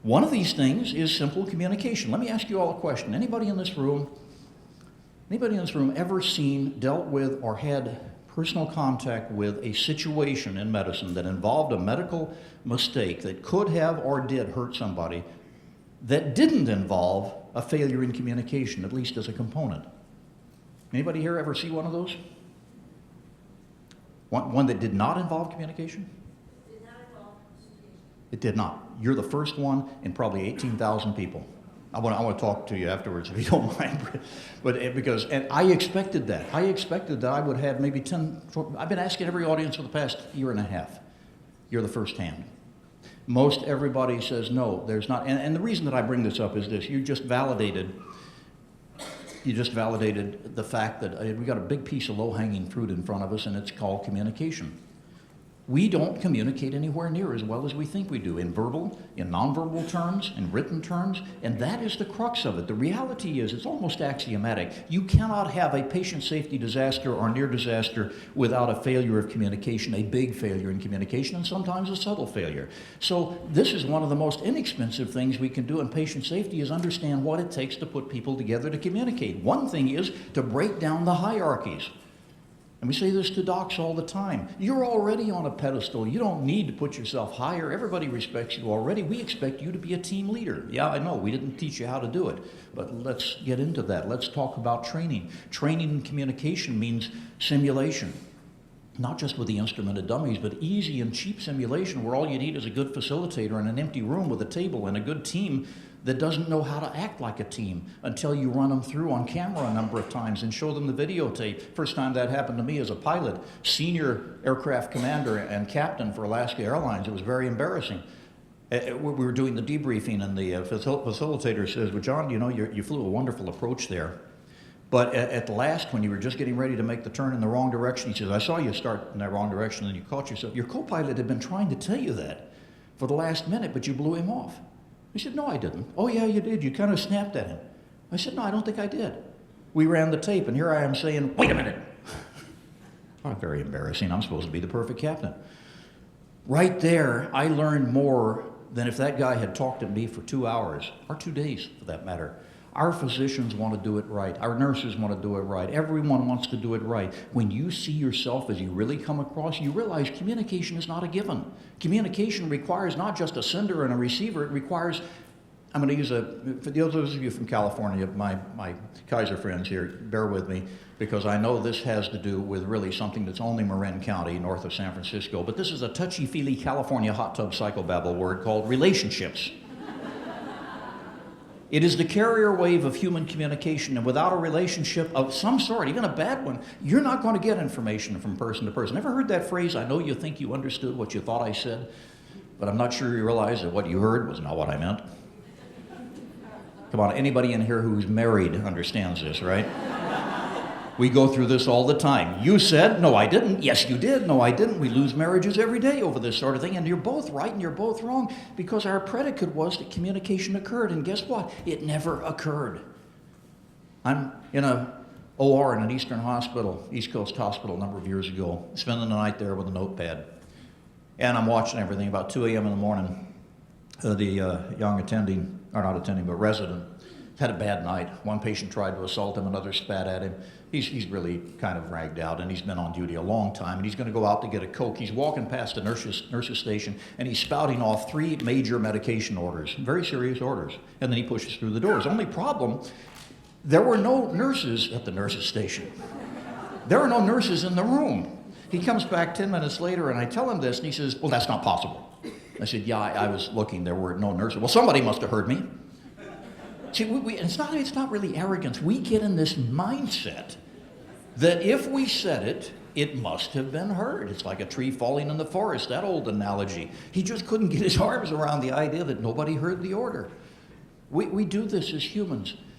One of these things is simple communication. Let me ask you all a question. Anybody in this room ever seen, dealt with, or had personal contact with a situation in medicine that involved a medical mistake that could have or did hurt somebody that didn't involve a failure in communication, at least as a component? Anybody here ever see one of those? One that did not involve communication? Did not involve communication. It did not. You're the first one in probably 18,000 people. I want to talk to you afterwards if you don't mind. And I expected that. I expected that I would have maybe 10. I've been asking every audience for the past year and a half. You're the first hand. Most everybody says no, there's not. And the reason that I bring this up is this: you just validated the fact that we got a big piece of low-hanging fruit in front of us, and it's called communication. We don't communicate anywhere near as well as we think we do, in verbal, in nonverbal terms, in written terms, and that is the crux of it. The reality is, it's almost axiomatic. You cannot have a patient safety disaster or near disaster without a failure of communication, a big failure in communication, and sometimes a subtle failure. So this is one of the most inexpensive things we can do in patient safety, is understand what it takes to put people together to communicate. One thing is to break down the hierarchies. And we say this to docs all the time. You're already on a pedestal. You don't need to put yourself higher. Everybody respects you already. We expect you to be a team leader. Yeah, I know, we didn't teach you how to do it, but let's get into that. Let's talk about training. Training in communication means simulation. Not just with the instrumented dummies, but easy and cheap simulation where all you need is a good facilitator in an empty room with a table and a good team that doesn't know how to act like a team until you run them through on camera a number of times and show them the videotape. First time that happened to me as a pilot, senior aircraft commander and captain for Alaska Airlines. It was very embarrassing. We were doing the debriefing, and the facilitator says, well, John, you know, you flew a wonderful approach there. But at the last, when you were just getting ready to make the turn in the wrong direction, he says, I saw you start in that wrong direction and you caught yourself. Your co-pilot had been trying to tell you that for the last minute, but you blew him off. I said, no, I didn't. Oh, yeah, you did. You kind of snapped at him. I said, no, I don't think I did. We ran the tape, and here I am saying, wait a minute. Oh, very embarrassing. I'm supposed to be the perfect captain. Right there, I learned more than if that guy had talked to me for 2 hours, or 2 days for that matter. Our physicians want to do it right. Our nurses want to do it right. Everyone wants to do it right. When you see yourself as you really come across, you realize communication is not a given. Communication requires not just a sender and a receiver. It requires, I'm going to use for those of you from California, my Kaiser friends here, bear with me, because I know this has to do with really something that's only Marin County, north of San Francisco, but this is a touchy-feely California hot tub psychobabble word called relationships. It is the carrier wave of human communication, and without a relationship of some sort, even a bad one, you're not going to get information from person to person. Ever heard that phrase, I know you think you understood what you thought I said, but I'm not sure you realize that what you heard was not what I meant? Come on, anybody in here who's married understands this, right? We go through this all the time. You said, no, I didn't. Yes, you did. No, I didn't. We lose marriages every day over this sort of thing, and you're both right and you're both wrong, because our predicate was that communication occurred, and guess what? It never occurred. I'm in a OR in an Eastern hospital, East Coast hospital, a number of years ago, spending the night there with a notepad, and I'm watching everything. About 2 a.m. in the morning, the young attending, or not attending, but resident, had a bad night. One patient tried to assault him, another spat at him. He's really kind of ragged out, and he's been on duty a long time, and he's going to go out to get a Coke. He's walking past the nurse's station, and he's spouting off 3 major medication orders, very serious orders, and then he pushes through the doors. Only problem, there were no nurses at the nurse's station. There were no nurses in the room. He comes back 10 minutes later, and I tell him this, and he says, well, that's not possible. I said, yeah, I was looking. There were no nurses. Well, somebody must have heard me. See, it's not really arrogance. We get in this mindset that if we said it, it must have been heard. It's like a tree falling in the forest, that old analogy. He just couldn't get his arms around the idea that nobody heard the order. We do this as humans.